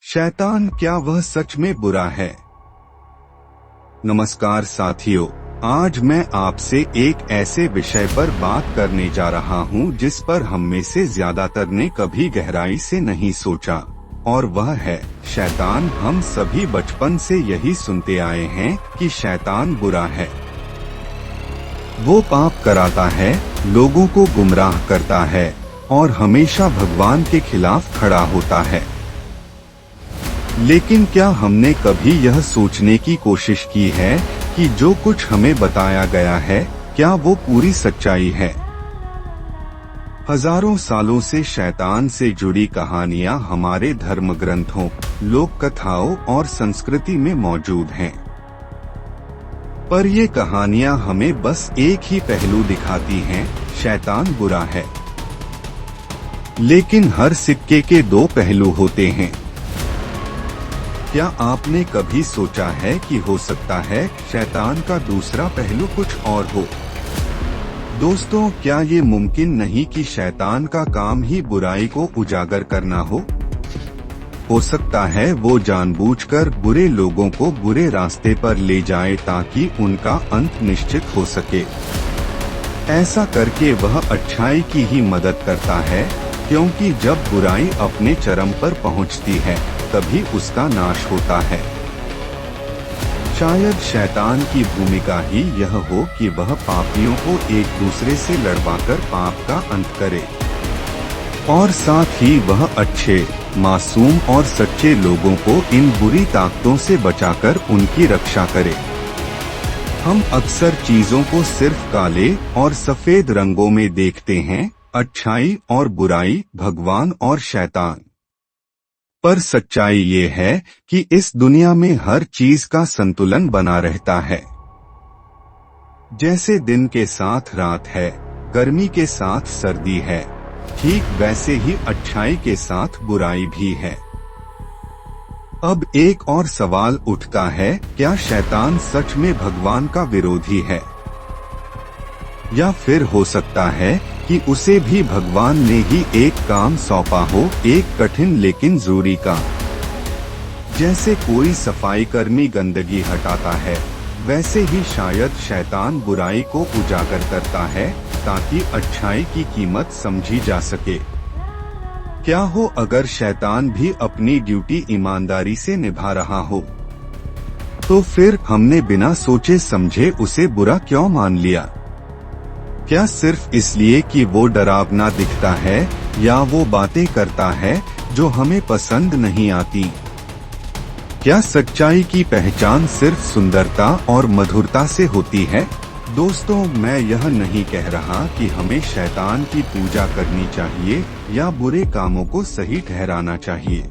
शैतान क्या वह सच में बुरा है? नमस्कार साथियों, आज मैं आपसे एक ऐसे विषय पर बात करने जा रहा हूं जिस पर हम में से ज्यादातर ने कभी गहराई से नहीं सोचा, और वह है शैतान। हम सभी बचपन से यही सुनते आए हैं कि शैतान बुरा है। वो पाप कराता है, लोगों को गुमराह करता है और हमेशा भगवान के खिलाफ खड़ा होता है। लेकिन क्या हमने कभी यह सोचने की कोशिश की है कि जो कुछ हमें बताया गया है, क्या वो पूरी सच्चाई है? हजारों सालों से शैतान से जुड़ी कहानियां हमारे धर्म ग्रंथों, लोक कथाओं और संस्कृति में मौजूद हैं। पर ये कहानियां हमें बस एक ही पहलू दिखाती हैं, शैतान बुरा है। लेकिन हर सिक्के के दो पहलू होते हैं। क्या आपने कभी सोचा है कि हो सकता है शैतान का दूसरा पहलू कुछ और हो? दोस्तों, क्या ये मुमकिन नहीं कि शैतान का काम ही बुराई को उजागर करना हो? हो सकता है वो जानबूझकर बुरे लोगों को बुरे रास्ते पर ले जाए ताकि उनका अंत निश्चित हो सके। ऐसा करके वह अच्छाई की ही मदद करता है, क्योंकि जब बुराई अपने चरम पर पहुंचती है तभी उसका नाश होता है। शायद शैतान की भूमिका ही यह हो कि वह पापियों को एक दूसरे से लड़वाकर पाप का अंत करे, और साथ ही वह अच्छे, मासूम और सच्चे लोगों को इन बुरी ताकतों से बचाकर उनकी रक्षा करे। हम अक्सर चीजों को सिर्फ काले और सफेद रंगों में देखते हैं, अच्छाई और बुराई, भगवान और शैतान। पर सच्चाई ये है कि इस दुनिया में हर चीज का संतुलन बना रहता है। जैसे दिन के साथ रात है, गर्मी के साथ सर्दी है, ठीक वैसे ही अच्छाई के साथ बुराई भी है। अब एक और सवाल उठता है, क्या शैतान सच में भगवान का विरोधी है? या फिर हो सकता है कि उसे भी भगवान ने ही एक काम सौंपा हो, एक कठिन लेकिन जरूरी काम। जैसे कोई सफाई कर्मी गंदगी हटाता है, वैसे ही शायद शैतान बुराई को उजागर करता है ताकि अच्छाई की कीमत समझी जा सके। क्या हो अगर शैतान भी अपनी ड्यूटी ईमानदारी से निभा रहा हो? तो फिर हमने बिना सोचे समझे उसे बुरा क्यों मान लिया? क्या सिर्फ इसलिए कि वो डरावना दिखता है या वो बातें करता है जो हमें पसंद नहीं आती? क्या सच्चाई की पहचान सिर्फ सुंदरता और मधुरता से होती है? दोस्तों, मैं यह नहीं कह रहा कि हमें शैतान की पूजा करनी चाहिए या बुरे कामों को सही ठहराना चाहिए।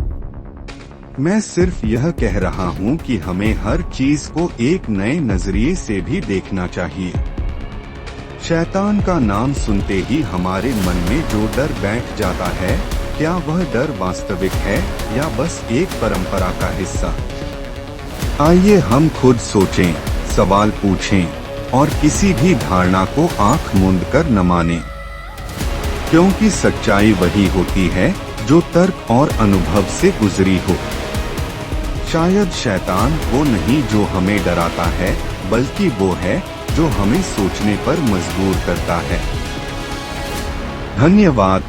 मैं सिर्फ यह कह रहा हूँ कि हमें हर चीज को एक नए नजरिए से भी देखना चाहिए। शैतान का नाम सुनते ही हमारे मन में जो डर बैठ जाता है, क्या वह डर वास्तविक है या बस एक परंपरा का हिस्सा? आइए हम खुद सोचें, सवाल पूछें और किसी भी धारणा को आंख मूंद कर न मानें, क्योंकि सच्चाई वही होती है जो तर्क और अनुभव से गुजरी हो। शायद शैतान वो नहीं जो हमें डराता है, बल्कि वो है जो हमें सोचने पर मजबूर करता है। धन्यवाद।